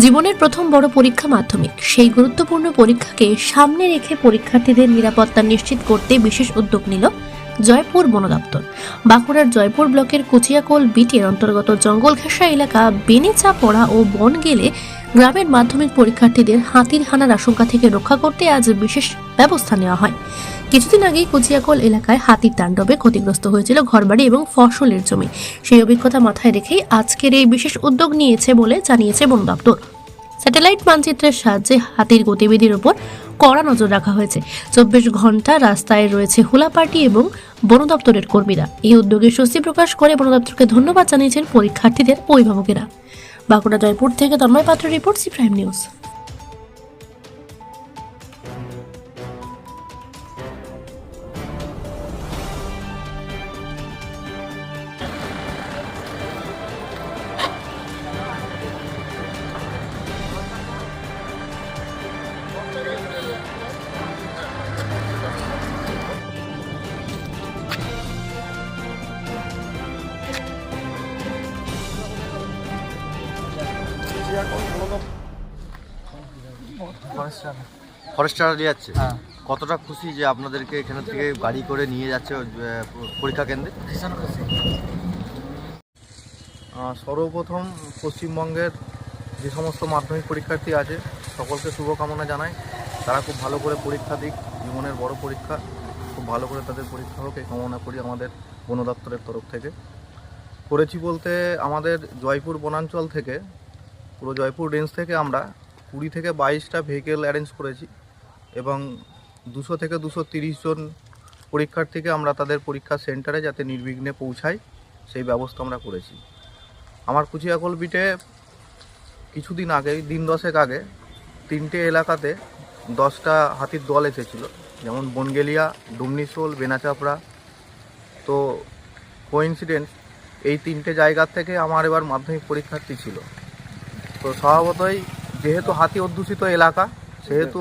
জীবনের প্রথম বড় পরীক্ষা মাধ্যমিক। সেই গুরুত্বপূর্ণ পরীক্ষাকে সামনে রেখে পরীক্ষার্থীদের নিরাপত্তা নিশ্চিত করতে বিশেষ উদ্যোগ নিল জয়পুর বন দপ্তর। বাঁকুড়ার জয়পুর ব্লকের কুচিয়াকোল বিটের অন্তর্গত জঙ্গলঘেঁষা এলাকা বেনেচাপড়া ও বনগেলে গ্রামের মাধ্যমিক পরীক্ষার্থীদের হাতির হানার আশঙ্কা থেকে রক্ষা করতে আজ বিশেষ ব্যবস্থা নেওয়া হয়। কিছুদিন আগেই কুচিয়াকোল এলাকায় হাতির তাণ্ডবে ক্ষতিগ্রস্ত হয়েছিল ঘরবাড়ি এবং ফসলের জমি। সেই অভিজ্ঞতা মাথায় রেখেই আজকের এই বিশেষ উদ্যোগ নিয়েছে বলে জানিয়েছে বন দপ্তর। স্যাটেলাইট মানচিত্রের সাহায্যে হাতির গতিবিধির উপর কড়া নজর রাখা হয়েছে। 24 ঘন্টা রাস্তায় রয়েছে হুলাপার্টি এবং বন দপ্তরের কর্মীরা। এই উদ্যোগে স্বস্তি প্রকাশ করে বন দপ্তরকে ধন্যবাদ জানিয়েছেন পরীক্ষার্থীদের অভিভাবকেরা। বাঁকুড়া জয়পুর থেকে Tanmay Patra report, C prime news. Forester যাচ্ছে। হ্যাঁ, কতটা খুশি যে আপনাদেরকে এখান থেকে গাড়ি করে নিয়ে যাচ্ছে পরীক্ষা কেন্দ্রে? ভীষণ খুশি। সর্বপ্রথম পশ্চিমবঙ্গের যে সমস্ত মাধ্যমিক পরীক্ষার্থী আছে সকলকে শুভকামনা জানাই। তারা খুব ভালো করে পরীক্ষা দিক, জীবনের বড় পরীক্ষা, খুব ভালো করে তাদের পরীক্ষা হোক এই কামনা করি আমাদের বন দপ্তরের তরফ থেকে। করেছি বলতে আমাদের জয়পুর বনাঞ্চল থেকে, পুরো জয়পুর রেঞ্জ থেকে আমরা 20 থেকে 22টা ভেহিকেল অ্যারেঞ্জ করেছি এবং 200 থেকে 230 জন পরীক্ষার্থীকে আমরা তাদের পরীক্ষা সেন্টারে যাতে নির্বিঘ্নে পৌঁছায় সেই ব্যবস্থা আমরা করেছি। আমার কুচিয়াকোল বিটে কিছুদিন আগে, দিন 10 আগে 3টে এলাকাতে 10টা হাতির দল এসেছিল, যেমন বনগেলিয়া, ডুমনিশোল, বেনাচাপড়া। তো কোইন্সিডেন্স এই 3টে জায়গা থেকে আমার এবার মাধ্যমিক পরীক্ষার্থী ছিল। তো স্বভাবতই যেহেতু হাতি অধ্যুষিত এলাকা, সেহেতু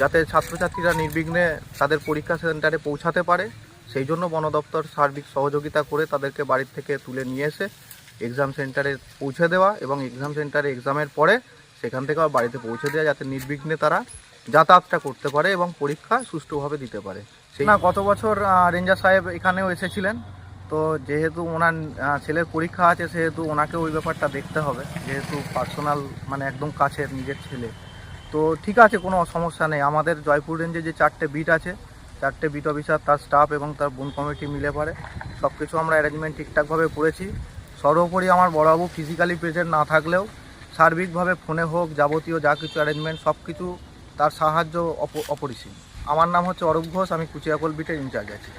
যাতে ছাত্রছাত্রীরা নির্বিঘ্নে তাদের পরীক্ষা সেন্টারে পৌঁছাতে পারে সেই জন্য বন দপ্তর সার্বিক সহযোগিতা করে তাদেরকে বাড়ির থেকে তুলে নিয়ে এসে এক্সাম সেন্টারে পৌঁছে দেওয়া এবং এক্সাম সেন্টারে এক্সামের পরে সেখান থেকে আবার বাড়িতে পৌঁছে দেওয়া, যাতে নির্বিঘ্নে তারা যাতায়াতটা করতে পারে এবং পরীক্ষা সুষ্ঠুভাবে দিতে পারে। সেই না, গত বছর রেঞ্জার সাহেব এখানেও এসেছিলেন। তো যেহেতু ওনার ছেলের পরীক্ষা আছে সেহেতু ওনাকে ওই ব্যাপারটা দেখতে হবে, যেহেতু পার্সোনাল মানে একদম কাছের নিজের ছেলে। তো ঠিক আছে, কোনো সমস্যা নেই। আমাদের জয়পুর রেঞ্জে যে 4টে বিট আছে, 4টে বিট অফিসার, তার স্টাফ এবং তার বন কমিটি মিলে পারে সব কিছু আমরা অ্যারেঞ্জমেন্ট ঠিকঠাকভাবে করেছি। সর্বোপরি আমার বড়বাবু ফিজিক্যালি প্রেজেন্ট না থাকলেও সার্বিকভাবে ফোনে হোক যাবতীয় যা কিছু অ্যারেঞ্জমেন্ট সব কিছু তার সাহায্য অপরিসীম। আমার নাম হচ্ছে অরূপ ঘোষ, আমি কুচিয়াকোল বিটের ইনচার্জ আছি।